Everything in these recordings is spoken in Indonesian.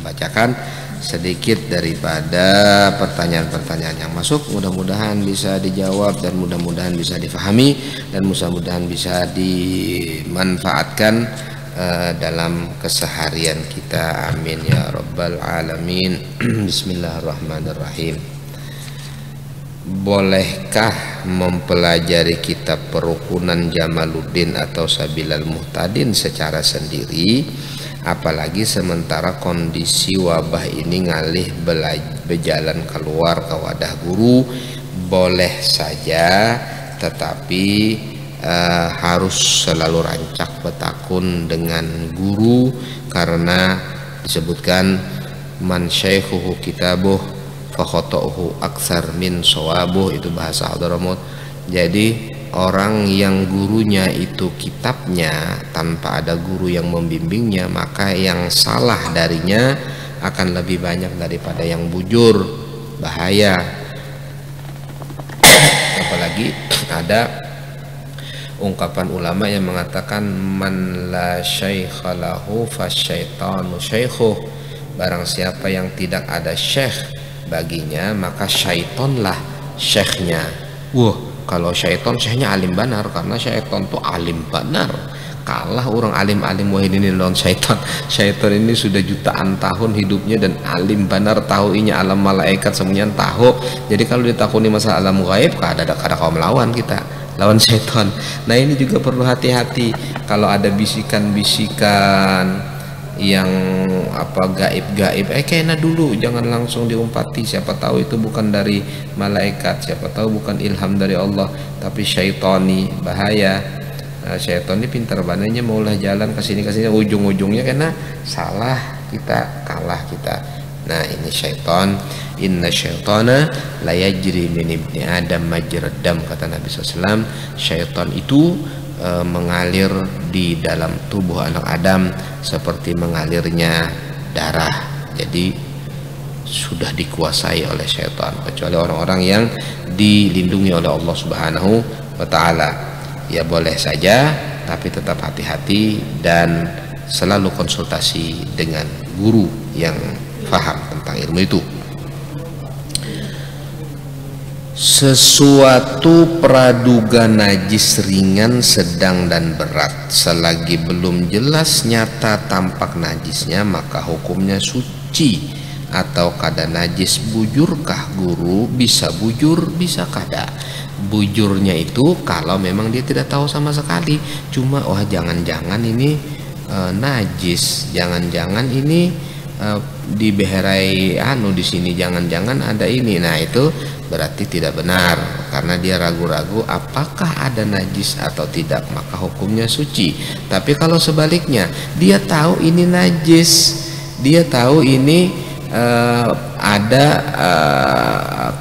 membacakan sedikit daripada pertanyaan-pertanyaan yang masuk. Mudah-mudahan bisa dijawab dan mudah-mudahan bisa difahami dan mudah-mudahan bisa dimanfaatkan dalam keseharian kita. Amin ya rabbal alamin. Bismillahirrahmanirrahim. Bolehkah mempelajari kitab Perukunan Jamaluddin atau Sabilal Muhtadin secara sendiri, apalagi sementara kondisi wabah ini ngalih berjalan keluar ke wadah guru? Boleh saja, tetapi harus selalu rancak betakun dengan guru, karena disebutkan man syaikhuhu kitabuh fakhotohu aksar min sawabuh, itu bahasa Hadramut. Jadi orang yang gurunya itu kitabnya tanpa ada guru yang membimbingnya, maka yang salah darinya akan lebih banyak daripada yang bujur. Bahaya. Apalagi ada ungkapan ulama yang mengatakan man la syaikha lahu fasyaitanu syaikhuh, barang siapa yang tidak ada syekh baginya maka syaitonlah syekhnya. Wah, kalau syaiton syekhnya alim benar, karena syaiton tuh alim benar. Kalah orang alim-alim wahidin lawan syaiton. Syaiton ini sudah jutaan tahun hidupnya dan alim benar, tahu inya alam malaikat semuanya tahu. Jadi kalau ditakuni masalah alam gaib, kada kau melawan kita lawan syaiton. Nah ini juga perlu hati-hati kalau ada bisikan-bisikan yang gaib-gaib, kayaknya dulu jangan langsung diumpati. Siapa tahu itu bukan dari malaikat, siapa tahu bukan ilham dari Allah, tapi syaitoni. Bahaya. Syaiton ini pintar bananya, maulah jalan kesini ujung-ujungnya karena salah kita, kalah kita. Nah ini syaiton. Inna syaitana la yajri min ibni adam majrad dam, kata Nabi SAW. Syaiton itu mengalir di dalam tubuh anak Adam seperti mengalirnya darah. Jadi sudah dikuasai oleh syaitan, kecuali orang-orang yang dilindungi oleh Allah Subhanahu wa taala. Ya boleh saja, tapi tetap hati-hati dan selalu konsultasi dengan guru yang paham tentang ilmu itu. Sesuatu praduga najis ringan, sedang dan berat, selagi belum jelas nyata tampak najisnya, maka hukumnya suci atau kada najis. Bujurkah guru? Bisa bujur, bisa kada. Bujurnya itu kalau memang dia tidak tahu sama sekali, cuma wah jangan-jangan ini najis, jangan-jangan ini dibeherai di sini, jangan-jangan ada ini. Nah itu berarti tidak benar, karena dia ragu-ragu apakah ada najis atau tidak, maka hukumnya suci. Tapi kalau sebaliknya, dia tahu ini najis, dia tahu ini ada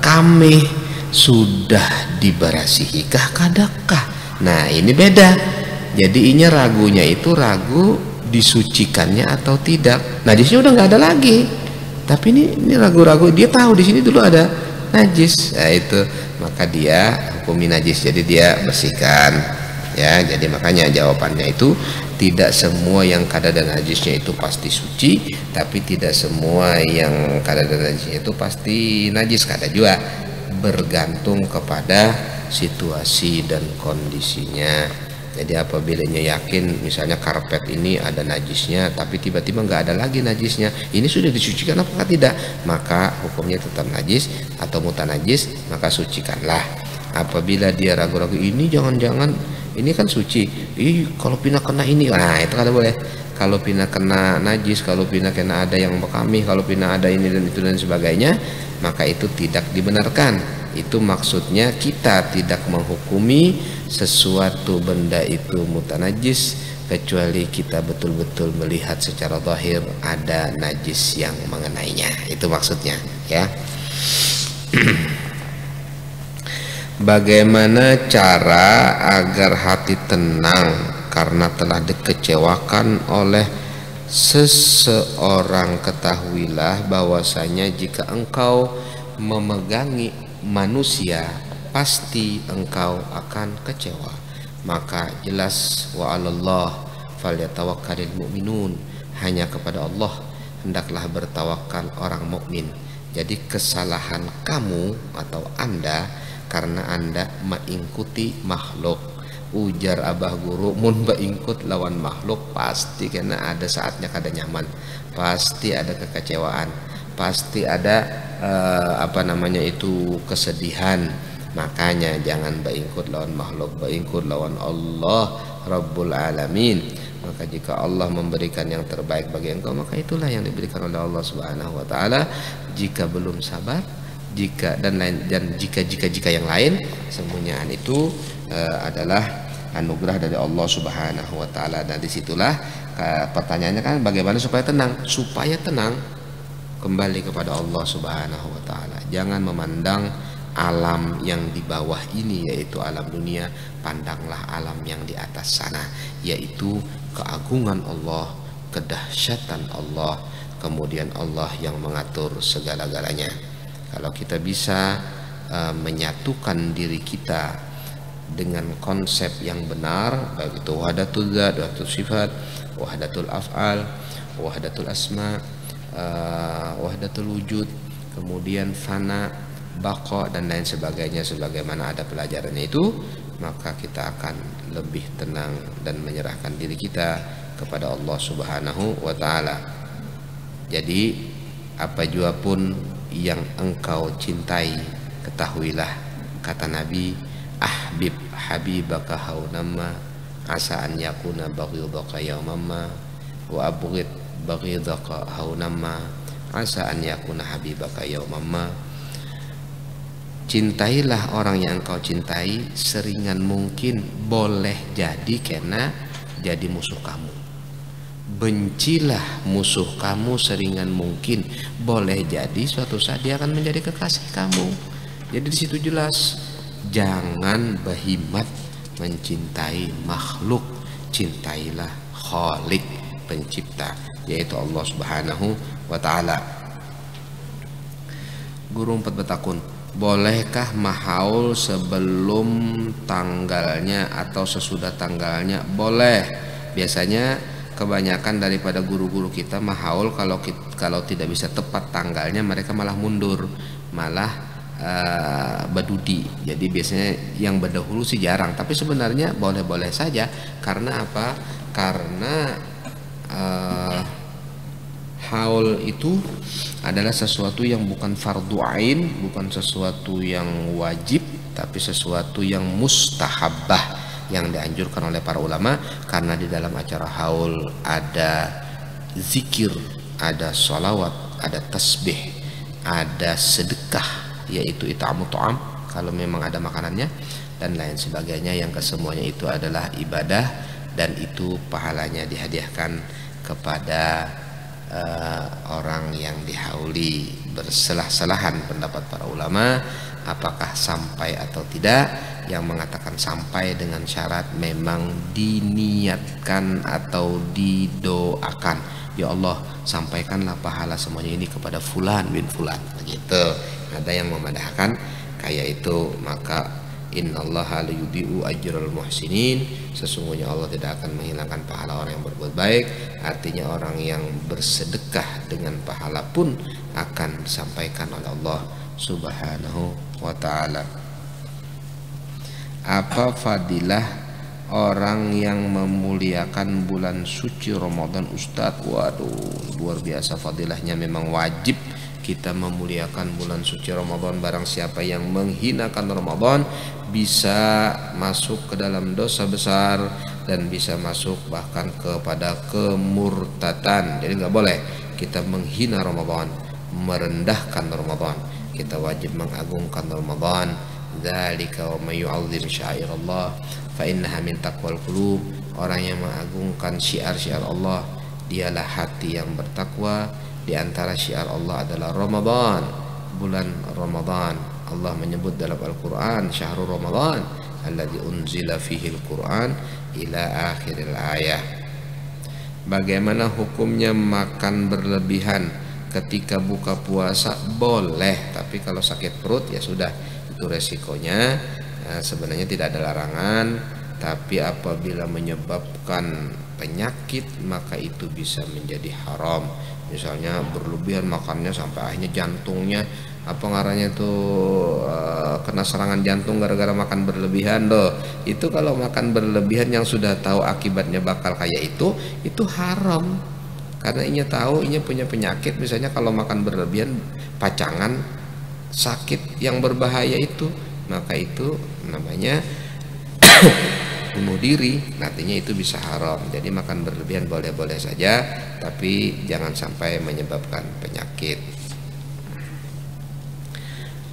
kamih, sudah diberasihikah kadakah? Nah ini beda. Jadi ini ragunya itu ragu disucikannya atau tidak. Najisnya udah nggak ada lagi, tapi ini ragu-ragu, dia tahu di sini dulu ada najis. Nah itu maka dia hukumi najis, jadi dia bersihkan ya. Jadi makanya jawabannya itu tidak semua yang kada ada najisnya itu pasti suci, tapi tidak semua yang kada ada najisnya itu pasti najis, kada juga, bergantung kepada situasi dan kondisinya. Jadi apabila yakin misalnya karpet ini ada najisnya, tapi tiba-tiba nggak ada lagi najisnya, ini sudah disucikan apakah tidak, maka hukumnya tetap najis atau mutanajis, maka sucikanlah. Apabila dia ragu-ragu, ini jangan-jangan ini kan suci, kalau pindah kena ini, nah itu kada boleh. Kalau pindah kena najis, kalau pindah kena ada yang bekamih, kalau pindah ada ini dan itu dan sebagainya, maka itu tidak dibenarkan. Itu maksudnya kita tidak menghukumi sesuatu benda itu mutanajis kecuali kita betul-betul melihat secara zahir ada najis yang mengenainya. Itu maksudnya ya. Bagaimana cara agar hati tenang karena telah dikecewakan oleh seseorang? Ketahuilah bahwasanya jika engkau memegangi manusia pasti engkau akan kecewa. Maka jelas wa 'alallah falyatawakkalul mu'minun, hanya kepada Allah hendaklah bertawakal orang mukmin. Jadi kesalahan kamu atau Anda karena Anda mengikuti makhluk. Ujar abah guru, mun beingkut lawan makhluk pasti kena ada saatnya kada nyaman, pasti ada kekecewaan, pasti ada kesedihan. Makanya jangan beingkut lawan makhluk, beingkut lawan Allah Rabbul Alamin. Maka jika Allah memberikan yang terbaik bagi engkau, maka itulah yang diberikan oleh Allah Subhanahu wa taala. Jika belum sabar, jika yang lain, semuanya itu adalah anugerah dari Allah Subhanahu wa taala. Dan disitulah pertanyaannya kan bagaimana supaya tenang? Supaya tenang kembali kepada Allah Subhanahu wa taala. Jangan memandang alam yang di bawah ini yaitu alam dunia, pandanglah alam yang di atas sana yaitu keagungan Allah, kedahsyatan Allah, kemudian Allah yang mengatur segala-galanya. Kalau kita bisa menyatukan diri kita dengan konsep yang benar, baik itu wahdatul zat, wahdatul sifat, wahdatul af'al, wahdatul asma, wahdatul wujud, kemudian fana, baqa dan lain sebagainya, sebagaimana ada pelajarannya itu, maka kita akan lebih tenang dan menyerahkan diri kita kepada Allah Subhanahu wa taala. Jadi apa jua pun yang engkau cintai, ketahuilah kata Nabi, ahbib habibaka haunamma asa an yakuna baghidaka yaumamma wa abghid baghidaka haunamma asa an yakuna habibaka yaumamma. Cintailah orang yang engkau cintai seringan mungkin, boleh jadi kena jadi musuh kamu. Bencilah musuh kamu seringan mungkin, boleh jadi suatu saat dia akan menjadi kekasih kamu. Jadi di situ jelas, jangan berhimmat mencintai makhluk, cintailah Khalik, pencipta, yaitu Allah Subhanahu wa taala. Guru 4 betakun, bolehkah mahaul sebelum tanggalnya atau sesudah tanggalnya? Boleh. Biasanya kebanyakan daripada guru-guru kita mahaul kalau tidak bisa tepat tanggalnya mereka malah mundur, malah badudi. Jadi biasanya yang berdahulu sih jarang, tapi sebenarnya boleh-boleh saja. Karena apa? Karena haul itu adalah sesuatu yang bukan fardu ain, bukan sesuatu yang wajib, tapi sesuatu yang mustahabbah, yang dianjurkan oleh para ulama. Karena di dalam acara haul ada zikir, ada sholawat, ada tasbih, ada sedekah, yaitu it'amu ta'am kalau memang ada makanannya, dan lain sebagainya, yang kesemuanya itu adalah ibadah, dan itu pahalanya dihadiahkan kepada orang yang dihauli. Berselah-selahan pendapat para ulama apakah sampai atau tidak. Yang mengatakan sampai dengan syarat memang diniatkan atau didoakan, ya Allah sampaikanlah pahala semuanya ini kepada fulan bin fulan, begitu. Ada yang memadahkan kayak itu, maka innallaha la yudhi'u ajral muhsinin, sesungguhnya Allah tidak akan menghilangkan pahala orang yang berbuat baik. Artinya orang yang bersedekah dengan pahala pun akan disampaikan oleh Allah Subhanahu wa taala. Apa fadilah orang yang memuliakan bulan suci Ramadan, Ustadz? Waduh, luar biasa fadilahnya. Memang wajib kita memuliakan bulan suci Ramadan. Barang siapa yang menghinakan Ramadan bisa masuk ke dalam dosa besar dan bisa masuk bahkan kepada kemurtadan. Jadi nggak boleh kita menghina Ramadan, merendahkan Ramadan. Kita wajib mengagungkan Ramadan. Dzalika wa may yu'azzim syairallah fa innaha min taqwal qulub. Orang yang mengagungkan syiar-syiar Allah, dialah hati yang bertakwa. Di antara syiar Allah adalah Ramadan, bulan Ramadan. Allah menyebut dalam Al-Quran, syahrul Ramadan alladzi unzila fihi al-Quran ila akhiril ayah. Bagaimana hukumnya makan berlebihan ketika buka puasa? Boleh, tapi kalau sakit perut ya sudah, itu resikonya. Sebenarnya tidak ada larangan, tapi apabila menyebabkan penyakit maka itu bisa menjadi haram. misalnya berlebihan makannya sampai akhirnya jantungnya apa ngarannya tuh kena serangan jantung gara-gara makan berlebihan loh. Itu kalau makan berlebihan yang sudah tahu akibatnya bakal kayak itu haram. Karena inya tahu inya punya penyakit, misalnya kalau makan berlebihan pacangan sakit yang berbahaya itu, maka itu namanya bunuh diri, nantinya itu bisa haram. Jadi makan berlebihan boleh-boleh saja, tapi jangan sampai menyebabkan penyakit.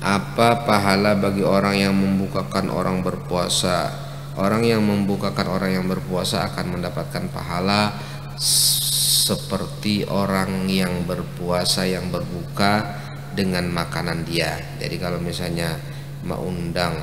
Apa pahala bagi orang yang membukakan orang berpuasa? Orang yang membukakan orang yang berpuasa akan mendapatkan pahala seperti orang yang berpuasa yang berbuka dengan makanan dia. Jadi kalau misalnya mau undang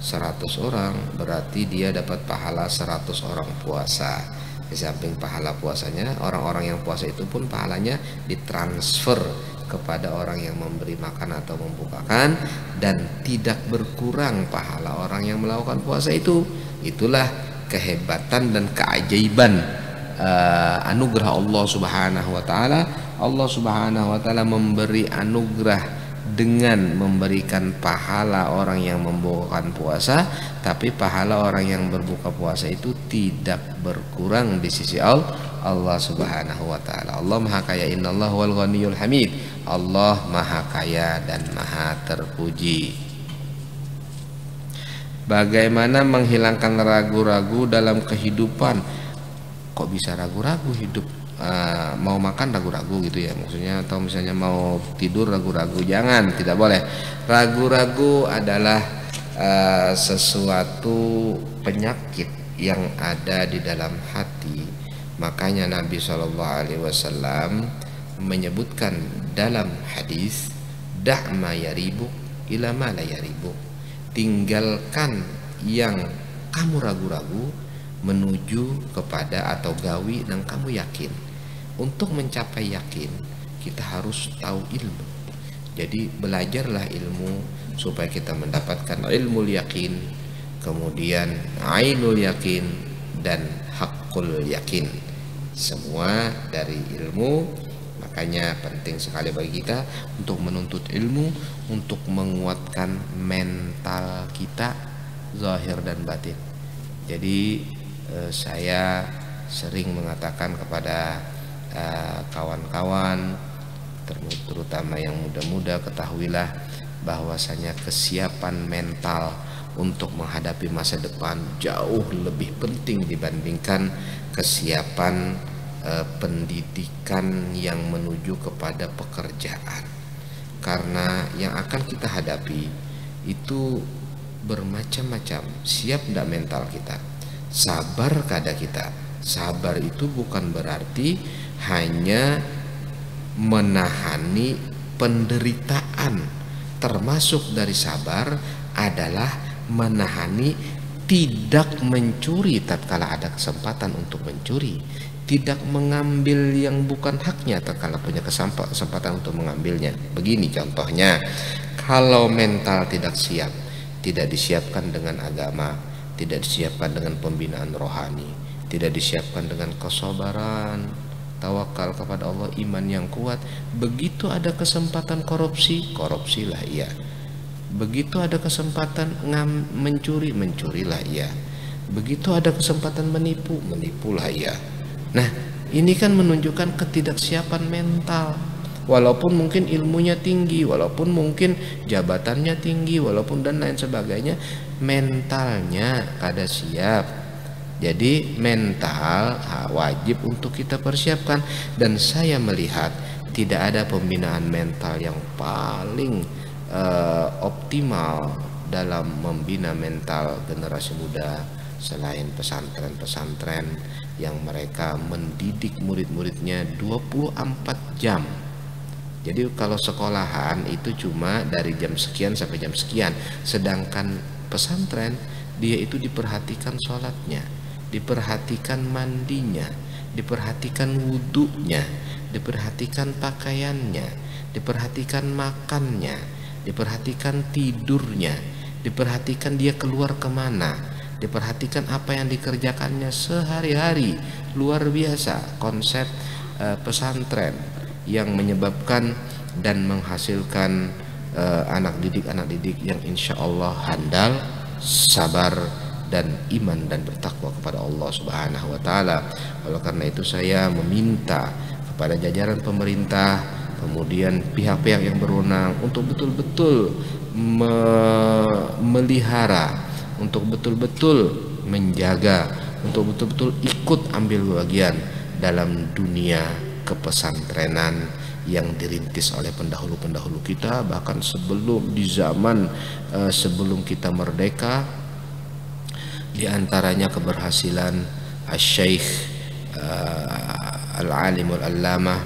100 orang, berarti dia dapat pahala 100 orang puasa. Di samping pahala puasanya, orang-orang yang puasa itu pun pahalanya ditransfer kepada orang yang memberi makan atau membukakan, dan tidak berkurang pahala orang yang melakukan puasa itu. Itulah kehebatan dan keajaiban anugerah Allah Subhanahu wa taala. Allah Subhanahu wa taala memberi anugerah dengan memberikan pahala orang yang membukakan puasa, tapi pahala orang yang berbuka puasa itu tidak berkurang di sisi Allah Subhanahu wa taala. Allah Maha Kaya, innallaha wal ghaniyul hamid. Allah Maha Kaya dan Maha terpuji. Bagaimana menghilangkan ragu-ragu dalam kehidupan? Kok bisa ragu-ragu hidup? Mau makan ragu-ragu gitu ya maksudnya, atau misalnya mau tidur ragu-ragu? Jangan, tidak boleh. Ragu-ragu adalah sesuatu penyakit yang ada di dalam hati. Makanya Nabi SAW menyebutkan dalam hadis, da'ma yaribuk ila ma la yaribuk, tinggalkan yang kamu ragu-ragu menuju kepada atau gawi yang kamu yakin. Untuk mencapai yakin kita harus tahu ilmu. Jadi belajarlah ilmu supaya kita mendapatkan ilmu yakin, kemudian ainul yakin dan hakul yakin. Semua dari ilmu. Makanya penting sekali bagi kita untuk menuntut ilmu, untuk menguatkan mental kita zahir dan batin. Jadi saya sering mengatakan kepada kawan-kawan terutama yang muda-muda, ketahuilah bahwasanya kesiapan mental untuk menghadapi masa depan jauh lebih penting dibandingkan kesiapan pendidikan yang menuju kepada pekerjaan. Karena yang akan kita hadapi itu bermacam-macam. Siap tidak mental kita? Sabar kada kita? Sabar itu bukan berarti hanya menahani penderitaan. Termasuk dari sabar adalah menahani tidak mencuri tatkala ada kesempatan untuk mencuri, tidak mengambil yang bukan haknya tatkala punya kesempatan untuk mengambilnya. Begini contohnya, kalau mental tidak siap, tidak disiapkan dengan agama, tidak disiapkan dengan pembinaan rohani, tidak disiapkan dengan kesabaran, tawakal kepada Allah, iman yang kuat, begitu ada kesempatan korupsi, korupsilah ia. Begitu ada kesempatan mencuri, mencurilah ia. Begitu ada kesempatan menipu, menipulah ia. Nah, ini kan menunjukkan ketidaksiapan mental. Walaupun mungkin ilmunya tinggi, walaupun mungkin jabatannya tinggi, walaupun dan lain sebagainya, mentalnya kada siap. Jadi mental wajib untuk kita persiapkan. Dan saya melihat tidak ada pembinaan mental yang paling optimal dalam membina mental generasi muda selain pesantren-pesantren yang mereka mendidik murid-muridnya 24 jam. Jadi kalau sekolahan itu cuma dari jam sekian sampai jam sekian, sedangkan pesantren dia itu diperhatikan sholatnya, diperhatikan mandinya, diperhatikan wudhunya, diperhatikan pakaiannya, diperhatikan makannya, diperhatikan tidurnya, diperhatikan dia keluar kemana, diperhatikan apa yang dikerjakannya sehari-hari. Luar biasa konsep pesantren. yang menyebabkan dan menghasilkan anak didik yang insya Allah handal, sabar, dan iman dan bertakwa kepada Allah Subhanahu wa taala. Oleh karena itu saya meminta kepada jajaran pemerintah, kemudian pihak-pihak yang berwenang untuk betul-betul memelihara, untuk betul-betul menjaga, untuk betul-betul ikut ambil bagian dalam dunia kepesantrenan yang dirintis oleh pendahulu-pendahulu kita, bahkan sebelum di zaman sebelum kita merdeka. Di antaranya keberhasilan Asy-Syaikh Al-Alimul Allamah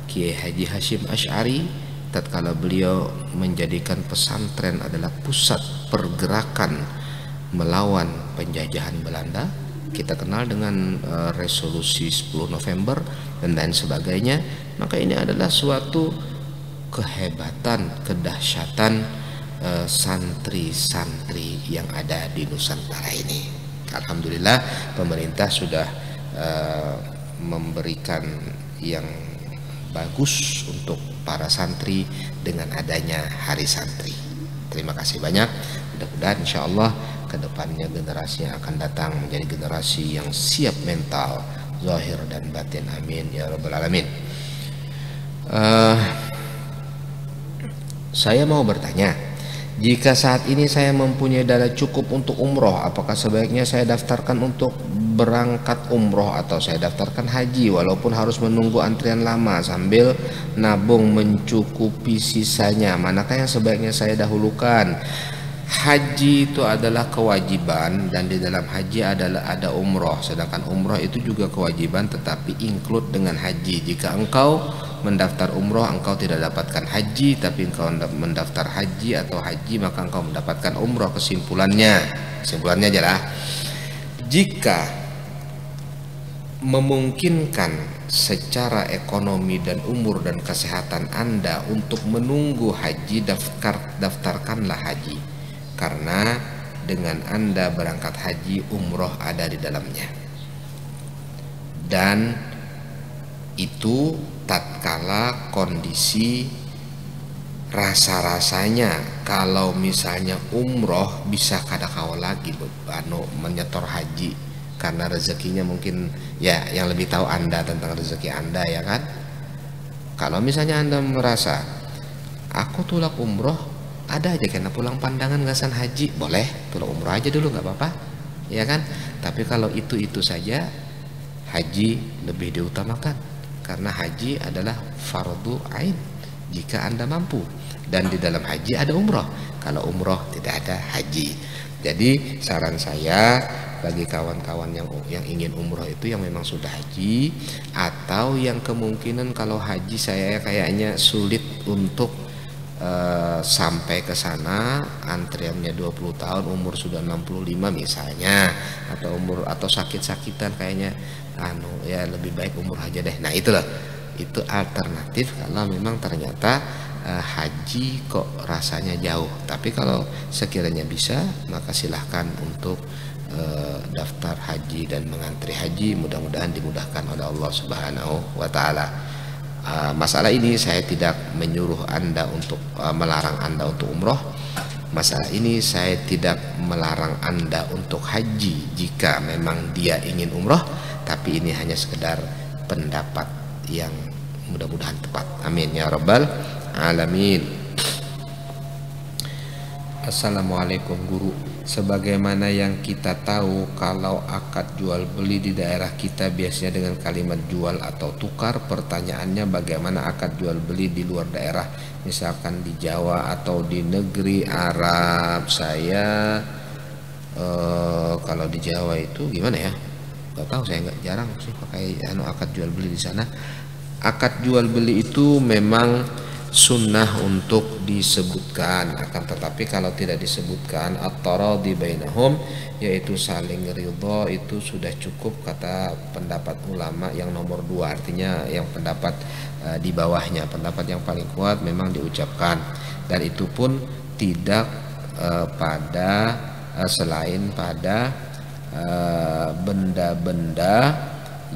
Kiai Haji Hasyim Asy'ari tatkala beliau menjadikan pesantren adalah pusat pergerakan melawan penjajahan Belanda. Kita kenal dengan resolusi 10 November dan lain sebagainya. Maka ini adalah suatu kehebatan, kedahsyatan santri-santri yang ada di Nusantara ini. Alhamdulillah pemerintah sudah memberikan yang bagus untuk para santri dengan adanya Hari Santri. Terima kasih banyak. Mudah-mudahan insya Allah kedepannya generasi yang akan datang menjadi generasi yang siap mental, zahir dan batin. Amin ya rabbal alamin. Saya mau bertanya, jika saat ini saya mempunyai dana cukup untuk umroh, apakah sebaiknya saya daftarkan untuk berangkat umroh atau saya daftarkan haji walaupun harus menunggu antrian lama sambil nabung mencukupi sisanya? Manakah yang sebaiknya saya dahulukan? Haji itu adalah kewajiban dan di dalam haji ada umroh, sedangkan umroh itu juga kewajiban tetapi include dengan haji. Jika engkau mendaftar umroh engkau tidak dapatkan haji, tapi engkau mendaftar haji atau haji maka engkau mendapatkan umroh. Kesimpulannya adalah jika memungkinkan secara ekonomi dan umur dan kesehatan Anda untuk menunggu haji, daftarkanlah haji, karena dengan Anda berangkat haji umroh ada di dalamnya. Dan itu tatkala kondisi rasa-rasanya kalau misalnya umroh bisa kadakala lagi menyetor haji, karena rezekinya mungkin ya yang lebih tahu Anda tentang rezeki Anda, ya kan. Kalau misalnya Anda merasa aku tulak umroh ada aja karena pulang pandangan gasan haji, boleh tulak umroh aja dulu nggak apa-apa, ya kan. Tapi kalau itu saja, haji lebih diutamakan karena haji adalah fardu ain jika Anda mampu, dan di dalam haji ada umroh, kalau umroh tidak ada haji. Jadi saran saya bagi kawan-kawan yang ingin umroh itu yang memang sudah haji, atau yang kemungkinan kalau haji saya kayaknya sulit untuk sampai ke sana, antriannya 20 tahun, umur sudah 65 misalnya, atau sakit-sakitan kayaknya ya lebih baik umur aja deh. Nah itu alternatif kalau memang ternyata haji kok rasanya jauh. Tapi kalau sekiranya bisa maka silahkan untuk daftar haji dan mengantri haji. Mudah-mudahan dimudahkan oleh Allah Subhanahu wa taala. Masalah ini saya tidak menyuruh Anda untuk melarang Anda untuk umroh. Masalah ini saya tidak melarang Anda untuk haji jika memang dia ingin umroh, tapi ini hanya sekedar pendapat yang mudah-mudahan tepat. Amin ya rabbal alamin. Assalamualaikum guru. Sebagaimana yang kita tahu, kalau akad jual beli di daerah kita biasanya dengan kalimat jual atau tukar. Pertanyaannya bagaimana akad jual beli di luar daerah, misalkan di Jawa atau di negeri Arab? Saya kalau di Jawa itu gimana ya? Gak tahu, saya nggak, jarang sih pakai akad jual beli di sana. Akad jual beli itu memang sunnah untuk disebutkan, akan tetapi kalau tidak disebutkan at-taradi bainahum, yaitu saling ridho, itu sudah cukup kata pendapat ulama yang nomor 2. Artinya yang pendapat di bawahnya, pendapat yang paling kuat memang diucapkan, dan itu pun tidak selain pada benda-benda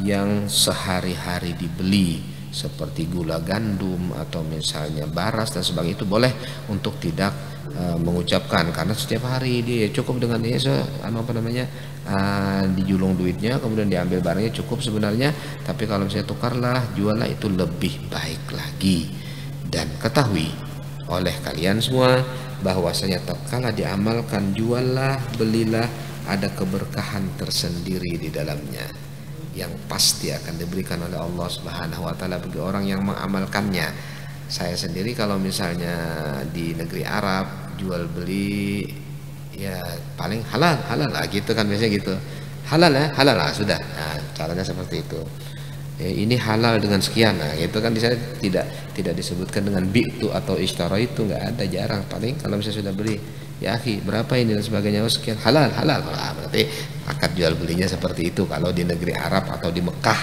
yang sehari-hari dibeli, seperti gula gandum atau misalnya baras dan sebagainya, itu boleh untuk tidak mengucapkan, karena setiap hari dia cukup dengan dia dijulung duitnya kemudian diambil barangnya cukup sebenarnya. Tapi kalau misalnya tukarlah, juallah, itu lebih baik lagi. Dan ketahui oleh kalian semua bahwasanya tatkala diamalkan juallah, belilah, ada keberkahan tersendiri di dalamnya yang pasti akan diberikan oleh Allah Subhanahu wa taala bagi orang yang mengamalkannya. Saya sendiri kalau misalnya di negeri Arab jual beli ya paling halal lah gitu kan, biasanya gitu. Halal lah sudah. Nah, caranya seperti itu. Ini halal dengan sekian, nah gitu kan. Di sana tidak disebutkan dengan bi'tu atau ishtara, itu nggak ada, jarang. Paling kalau misalnya sudah beli, ya akhi berapa ini dan sebagainya, oh sekian, halal. Nah, berarti akad jual belinya seperti itu kalau di negeri Arab atau di Mekah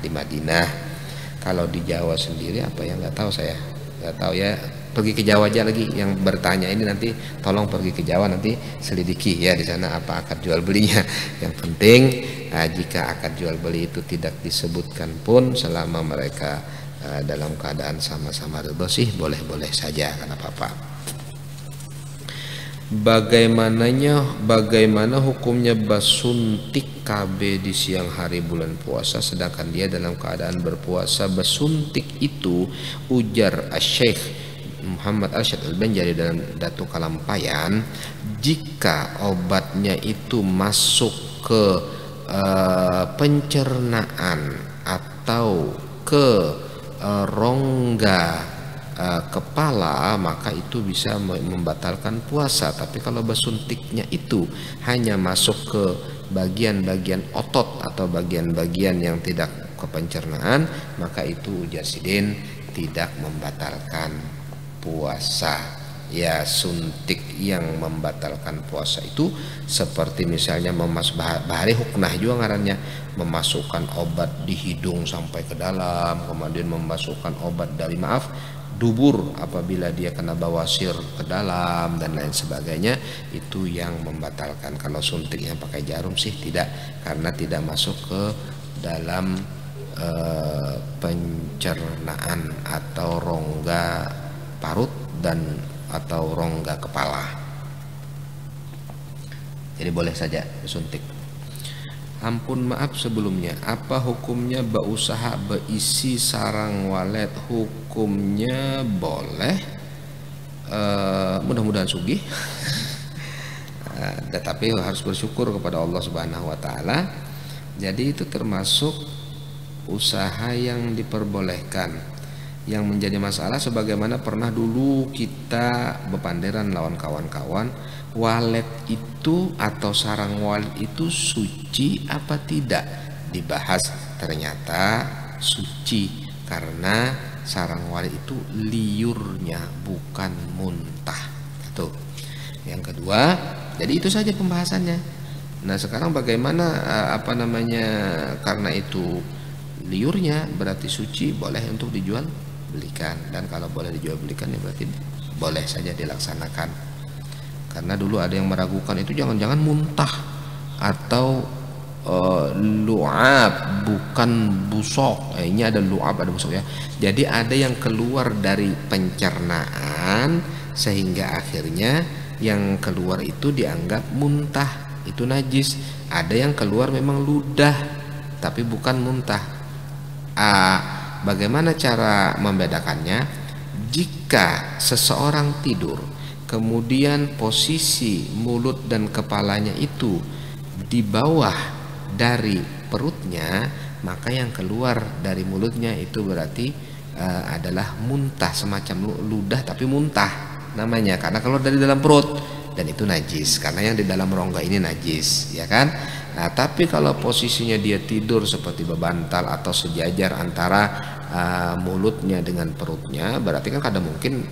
di Madinah. Kalau di Jawa sendiri apa yang nggak tahu, saya nggak tahu ya. Pergi ke Jawa aja lagi yang bertanya ini, nanti tolong pergi ke Jawa, nanti selidiki ya di sana apa akad jual belinya. Yang penting jika akad jual beli itu tidak disebutkan pun, selama mereka dalam keadaan sama-sama ridho sih boleh-boleh saja, kan apa-apa. Bagaimana hukumnya basuntik KB di siang hari bulan puasa sedangkan dia dalam keadaan berpuasa? Basuntik itu, ujar Syekh Muhammad Arsyad Al-Banjari dalam Datu Kalampayan, jika obatnya itu masuk ke pencernaan atau ke rongga kepala, maka itu bisa membatalkan puasa. Tapi kalau basuntiknya itu hanya masuk ke bagian-bagian otot atau bagian-bagian yang tidak ke pencernaan, maka itu ujar Sidin tidak membatalkan puasa. Ya, suntik yang membatalkan puasa itu seperti misalnya bahari huknah juga ngarannya, memasukkan obat di hidung sampai ke dalam, kemudian memasukkan obat dari dubur apabila dia kena bawasir ke dalam dan lain sebagainya, itu yang membatalkan. Kalau suntik yang pakai jarum sih tidak, karena tidak masuk ke dalam pencernaan atau rongga parut atau rongga kepala. Jadi boleh saja suntik. Ampun maaf sebelumnya, apa hukumnya berusaha berisi sarang walet? Hukumnya boleh, mudah-mudahan sugih. Tetapi harus bersyukur kepada Allah Subhanahu wa taala. Jadi itu termasuk usaha yang diperbolehkan. Yang menjadi masalah sebagaimana pernah dulu kita berpanderan lawan kawan-kawan, walet itu atau sarang walet itu suci apa tidak, dibahas. Ternyata suci, karena sarang walet itu liurnya bukan muntah. Itu yang kedua. Jadi itu saja pembahasannya. Nah sekarang bagaimana karena itu liurnya berarti suci, boleh untuk dijual belikan. Dan kalau boleh dijual belikan ya berarti boleh saja dilaksanakan. Karena dulu ada yang meragukan itu jangan-jangan muntah atau lu'ab bukan busok. Ini ada lu'ab, ada busok ya. Jadi ada yang keluar dari pencernaan sehingga akhirnya yang keluar itu dianggap muntah, itu najis. Ada yang keluar memang ludah tapi bukan muntah. Bagaimana cara membedakannya? Jika seseorang tidur kemudian posisi mulut dan kepalanya itu di bawah dari perutnya, maka yang keluar dari mulutnya itu berarti adalah muntah, semacam ludah tapi muntah namanya, karena keluar dari dalam perut, dan itu najis karena yang di dalam rongga ini najis, ya kan? Nah, tapi kalau posisinya dia tidur seperti bebantal atau sejajar antara mulutnya dengan perutnya, berarti kan kadang mungkin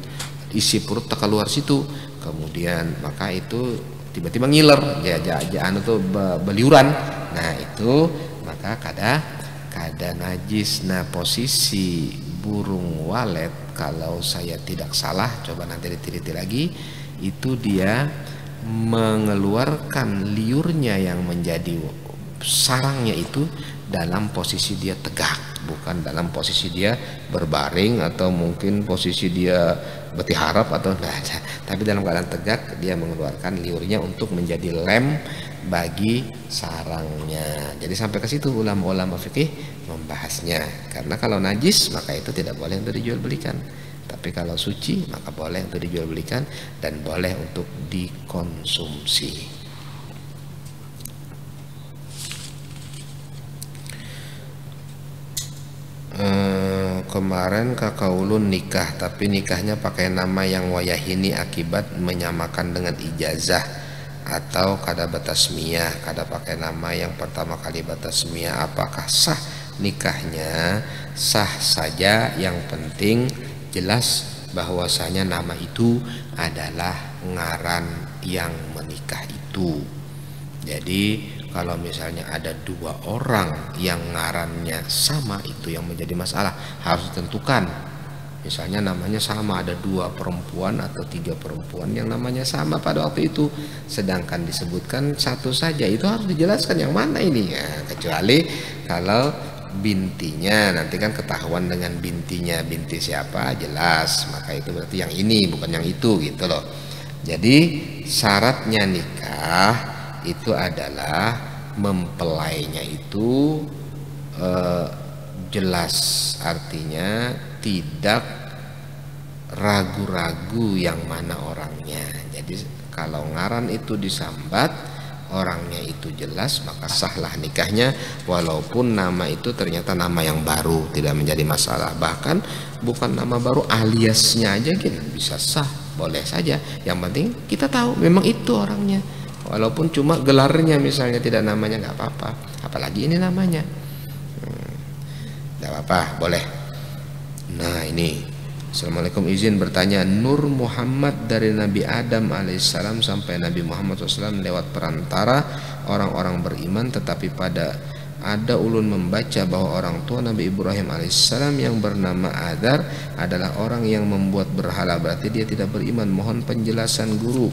isi perut keluar situ, kemudian maka itu tiba-tiba ngiler, jajaan itu beliuran. Nah itu maka kada najis. Nah posisi burung walet kalau saya tidak salah, coba nanti diteliti lagi, itu dia mengeluarkan liurnya yang menjadi sarangnya itu dalam posisi dia tegak. bukan dalam posisi dia berbaring atau mungkin posisi dia bertiharap atau enggak, tapi dalam keadaan tegak dia mengeluarkan liurnya untuk menjadi lem bagi sarangnya. Jadi sampai ke situ ulama-ulama fikih membahasnya. Karena kalau najis maka itu tidak boleh untuk dijual belikan. Tapi kalau suci maka boleh untuk dijual belikan dan boleh untuk dikonsumsi. Kemarin kakak ulun nikah, tapi nikahnya pakai nama yang wayahini akibat menyamakan dengan ijazah atau kada batasmiyah, kada pakai nama yang pertama kali batasmiyah. Apakah sah nikahnya? Sah saja, yang penting jelas bahwasanya nama itu adalah ngaran yang menikah itu. Jadi kalau misalnya ada dua orang yang ngarannya sama, itu yang menjadi masalah, harus ditentukan. Misalnya namanya sama, ada 2 perempuan atau 3 perempuan yang namanya sama pada waktu itu, sedangkan disebutkan satu saja, itu harus dijelaskan yang mana ini ya. Kecuali kalau bintinya, nanti kan ketahuan dengan bintinya, binti siapa jelas, maka itu berarti yang ini bukan yang itu gitu loh. Jadi syaratnya nikah itu adalah mempelainya itu jelas, artinya tidak ragu-ragu yang mana orangnya. Jadi kalau ngaran itu disambat, orangnya itu jelas, maka sahlah nikahnya, walaupun nama itu ternyata nama yang baru, tidak menjadi masalah. Bahkan bukan nama baru, aliasnya aja gitu bisa sah, boleh saja. Yang penting kita tahu memang itu orangnya. Walaupun cuma gelarnya misalnya tidak namanya, nggak apa-apa. Apalagi ini namanya, nggak apa-apa, boleh. Nah ini, Assalamualaikum, izin bertanya, Nur Muhammad dari Nabi Adam alaihissalam sampai Nabi Muhammad SAW lewat perantara orang-orang beriman, tetapi ada ulun membaca bahwa orang tua Nabi Ibrahim alaihissalam yang bernama Azar adalah orang yang membuat berhala, berarti dia tidak beriman. Mohon penjelasan guru.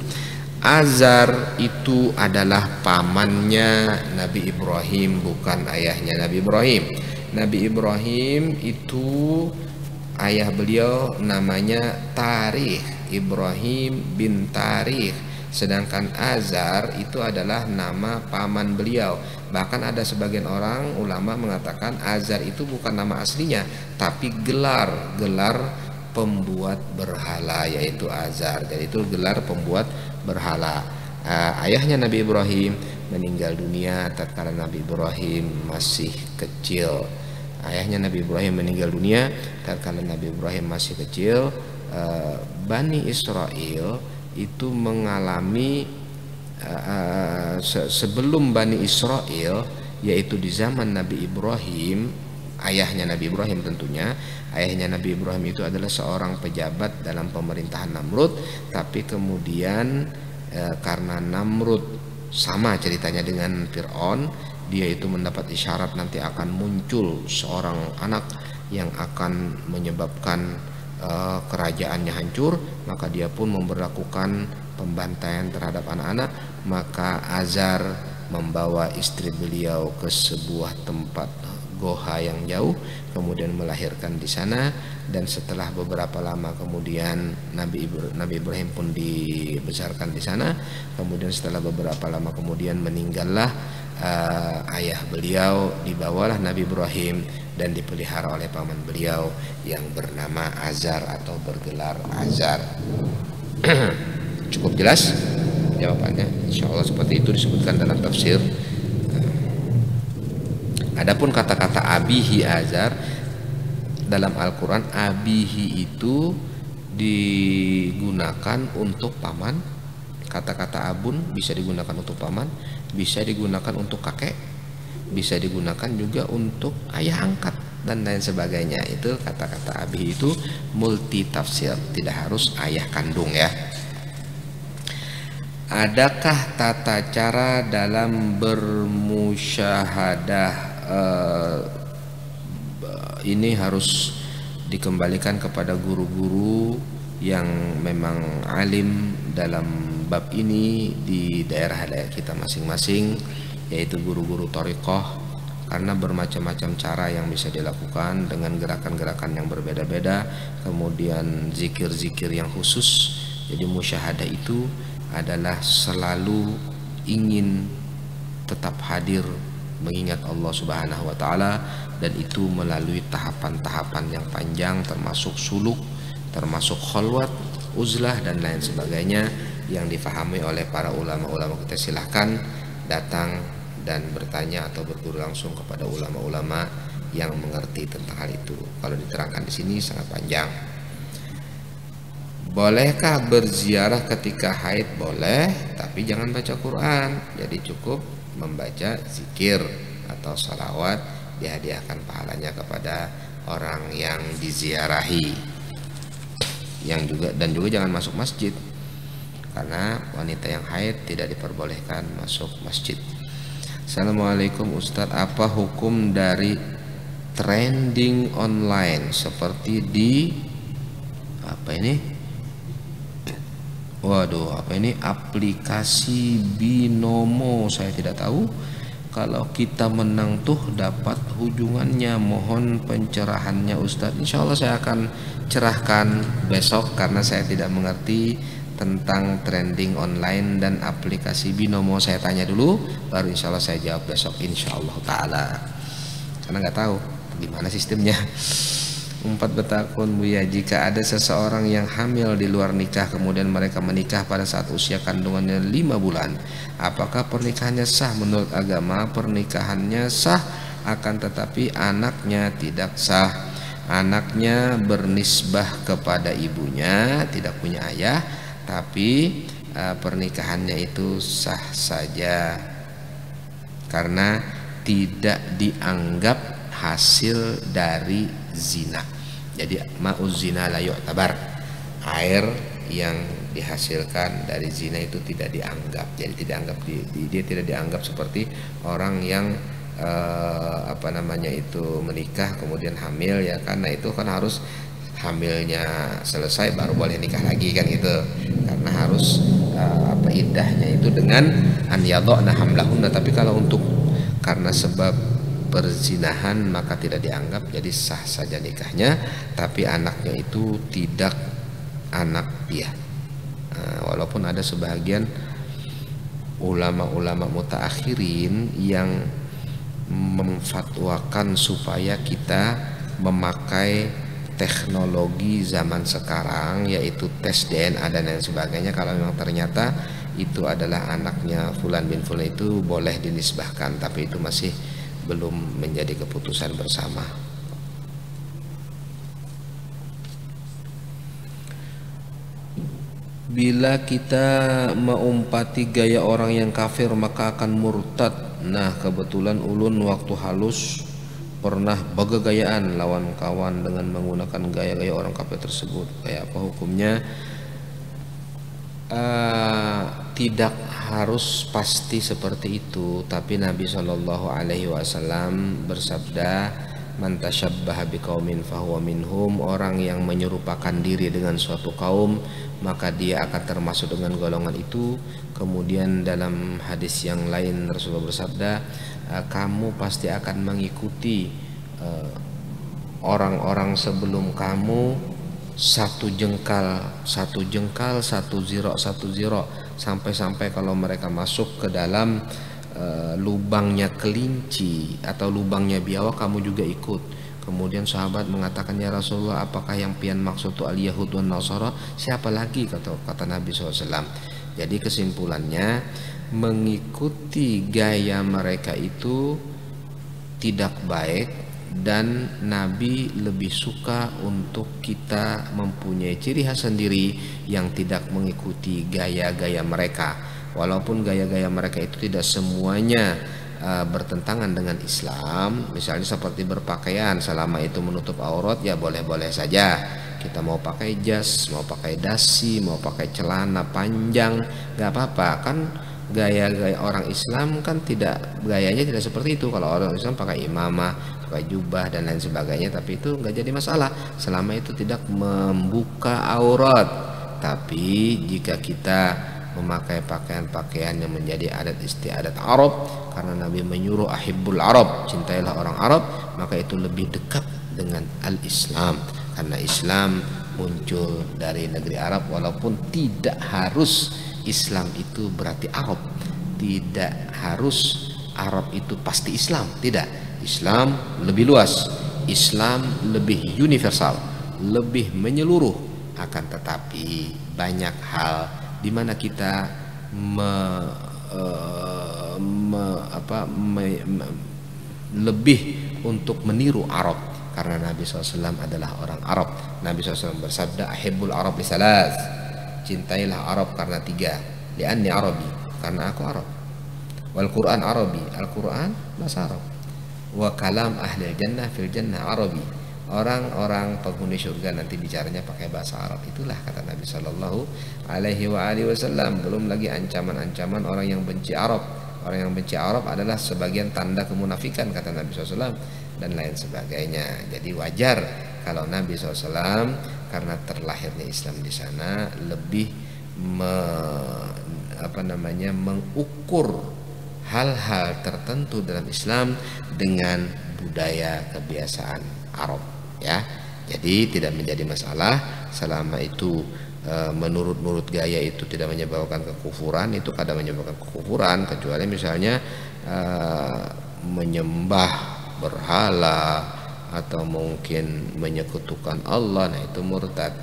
Azar itu adalah pamannya Nabi Ibrahim, bukan ayahnya Nabi Ibrahim. Nabi Ibrahim itu ayah beliau namanya Tarikh, Ibrahim bin Tarikh. Sedangkan Azar itu adalah nama paman beliau. Bahkan ada sebagian orang ulama mengatakan Azar itu bukan nama aslinya, tapi gelar pembuat berhala, yaitu Azar. Jadi itu gelar pembuat berhala. Ayahnya Nabi Ibrahim meninggal dunia tatkala Nabi Ibrahim masih kecil. Ayahnya Nabi Ibrahim meninggal dunia tatkala Nabi Ibrahim masih kecil. Bani Israel itu mengalami sebelum Bani Israel, yaitu di zaman Nabi Ibrahim, ayahnya Nabi Ibrahim tentunya. Ayahnya Nabi Ibrahim itu adalah seorang pejabat dalam pemerintahan Namrud, tapi kemudian karena Namrud sama ceritanya dengan Fir'aun, dia itu mendapat isyarat nanti akan muncul seorang anak yang akan menyebabkan kerajaannya hancur, maka dia pun memberlakukan pembantaian terhadap anak-anak. Maka Azar membawa istri beliau ke sebuah tempat goha yang jauh, kemudian melahirkan di sana, dan setelah beberapa lama kemudian Nabi Ibrahim pun dibesarkan di sana. Kemudian setelah beberapa lama kemudian meninggallah ayah beliau, dibawalah Nabi Ibrahim dan dipelihara oleh paman beliau yang bernama Azar atau bergelar Azar. Cukup jelas jawabannya, insyaallah seperti itu disebutkan dalam tafsir. Adapun kata-kata abihi Azar dalam Al-Quran, abihi itu digunakan untuk paman. Kata-kata abun bisa digunakan untuk paman, bisa digunakan untuk kakek, bisa digunakan juga untuk ayah angkat dan lain sebagainya. Itu kata-kata abihi itu multi tafsir, tidak harus ayah kandung ya. Adakah tata cara dalam bermusyahadah? Ini harus dikembalikan kepada guru-guru yang memang alim dalam bab ini di daerah kita masing-masing, yaitu guru-guru thariqah, karena bermacam-macam cara yang bisa dilakukan dengan gerakan-gerakan yang berbeda-beda, kemudian zikir-zikir yang khusus. Jadi musyahadah itu adalah selalu ingin tetap hadir mengingat Allah Subhanahu wa taala, dan itu melalui tahapan-tahapan yang panjang termasuk suluk, termasuk khalwat, uzlah dan lain sebagainya yang difahami oleh para ulama-ulama kita. Silahkan datang dan bertanya atau berguru langsung kepada ulama-ulama yang mengerti tentang hal itu. Kalau diterangkan di sini sangat panjang. Bolehkah berziarah ketika haid? Boleh, tapi jangan baca Quran. Jadi cukup membaca zikir atau salawat, dihadiahkan pahalanya kepada orang yang diziarahi. Dan juga jangan masuk masjid, karena wanita yang haid tidak diperbolehkan masuk masjid. Assalamualaikum Ustadz, apa hukum dari trending online seperti di aplikasi Binomo? Saya tidak tahu. Kalau kita menang tuh dapat ujungannya. Mohon pencerahannya Ustadz. Insya Allah saya akan cerahkan besok, karena saya tidak mengerti tentang trending online dan aplikasi Binomo. Saya tanya dulu, baru insya Allah saya jawab besok insya Allah ta'ala, karena nggak tahu gimana sistemnya. 4 betakun Buya, jika ada seseorang yang hamil di luar nikah kemudian mereka menikah pada saat usia kandungannya 5 bulan, apakah pernikahannya sah? Menurut agama pernikahannya sah, akan tetapi anaknya tidak sah. Anaknya bernisbah kepada ibunya, tidak punya ayah, tapi pernikahannya itu sah saja karena tidak dianggap hasil dari zina. Jadi ma'uz zina la yu'tabar, air yang dihasilkan dari zina itu tidak dianggap. Jadi dia tidak dianggap seperti orang yang menikah kemudian hamil, ya, karena itu kan harus hamilnya selesai baru boleh nikah lagi kan gitu, karena harus iddahnya itu dengan an yadhna hamlahunna. Tapi kalau untuk karena sebab perzinahan maka tidak dianggap, jadi sah saja nikahnya, tapi anaknya itu tidak anak dia. Walaupun ada sebagian ulama-ulama mutaakhirin yang memfatwakan supaya kita memakai teknologi zaman sekarang, yaitu tes DNA dan lain sebagainya. Kalau memang ternyata itu adalah anaknya Fulan bin Fulan, itu boleh dinisbahkan, tapi itu masih belum menjadi keputusan bersama. Bila kita mengumpati gaya orang yang kafir maka akan murtad. Nah, kebetulan ulun waktu halus pernah bagagayaan lawan kawan dengan menggunakan gaya-gaya orang kafir tersebut. Kayak apa hukumnya? Tidak harus pasti seperti itu, tapi Nabi SAW bersabda, man tasyabbaha biqaumin fahuwa minhum, orang yang menyerupakan diri dengan suatu kaum maka dia akan termasuk dengan golongan itu. Kemudian dalam hadis yang lain Rasulullah bersabda, kamu pasti akan mengikuti orang-orang sebelum kamu satu jengkal, satu ziro, sampai kalau mereka masuk ke dalam lubangnya kelinci atau lubangnya biawak, kamu juga ikut. Kemudian sahabat mengatakan, ya Rasulullah, apakah yang pian maksud itu al-Yahud wan Nasara? Siapa lagi, kata Nabi SAW. Jadi kesimpulannya, mengikuti gaya mereka itu tidak baik, dan Nabi lebih suka untuk kita mempunyai ciri khas sendiri yang tidak mengikuti gaya-gaya mereka. Walaupun gaya-gaya mereka itu tidak semuanya bertentangan dengan Islam. Misalnya seperti berpakaian, selama itu menutup aurat ya boleh-boleh saja. Kita mau pakai jas, mau pakai dasi, mau pakai celana panjang, gak apa-apa kan. Gaya-gaya orang Islam kan gayanya tidak seperti itu. Kalau orang Islam pakai imamah, pakai jubah dan lain sebagainya, tapi itu nggak jadi masalah selama itu tidak membuka aurat. Tapi jika kita memakai pakaian-pakaian yang menjadi adat istiadat Arab, karena Nabi menyuruh ahibbul Arab, cintailah orang Arab, maka itu lebih dekat dengan al-Islam, karena Islam muncul dari negeri Arab. Walaupun tidak harus Islam itu berarti Arab, tidak harus Arab itu pasti Islam, tidak. Islam lebih luas, Islam lebih universal, lebih menyeluruh. Akan tetapi banyak hal di mana kita lebih untuk meniru Arab, karena Nabi SAW adalah orang Arab. Nabi SAW bersabda, ahibbul Arab li salas, cintailah Arab karena tiga, li'anni Arabi, karena aku Arab, wal Quran Arabi, Al-Quran bahasa Arab, wa kalam ahli jannah fil jannah Arabi, orang-orang penghuni surga nanti bicaranya pakai bahasa Arab. Itulah kata Nabi Shallallahu Alaihi Wasallam. Belum lagi ancaman-ancaman orang yang benci Arab. Orang yang benci Arab adalah sebagian tanda kemunafikan kata Nabi SAW, dan lain sebagainya. Jadi wajar kalau Nabi SAW karena terlahirnya Islam di sana lebih mengukur hal-hal tertentu dalam Islam dengan budaya kebiasaan Arab, ya. Jadi tidak menjadi masalah selama itu menurut gaya itu tidak menyebabkan kekufuran. Itu kadang menyebabkan kekufuran, kecuali misalnya menyembah berhala atau mungkin menyekutukan Allah, nah itu murtad.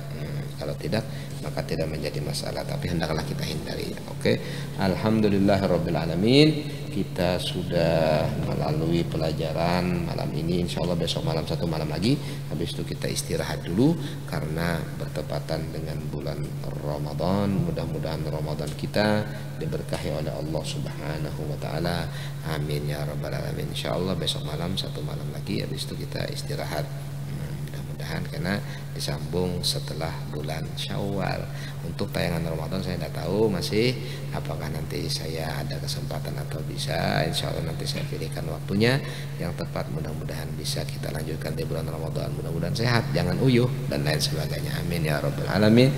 Kalau tidak, maka tidak menjadi masalah, tapi hendaklah kita hindari. Oke. Alhamdulillahirabbil alamin. Kita sudah melalui pelajaran malam ini. Insyaallah besok malam satu malam lagi. Habis itu kita istirahat dulu karena bertepatan dengan bulan Ramadan. Mudah-mudahan Ramadan kita diberkahi oleh Allah Subhanahu wa taala. Amin ya rabbal alamin. Insyaallah besok malam satu malam lagi. Habis itu kita istirahat. Karena disambung setelah bulan Syawal. Untuk tayangan Ramadan saya tidak tahu masih apakah nanti saya ada kesempatan atau bisa. Insya Allah nanti saya pilihkan waktunya yang tepat. Mudah-mudahan bisa kita lanjutkan di bulan Ramadan. Mudah-mudahan sehat, jangan uyuh dan lain sebagainya. Amin ya rabbal alamin.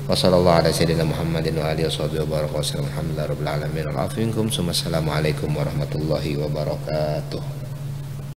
Wassalamualaikum warahmatullahi wabarakatuh.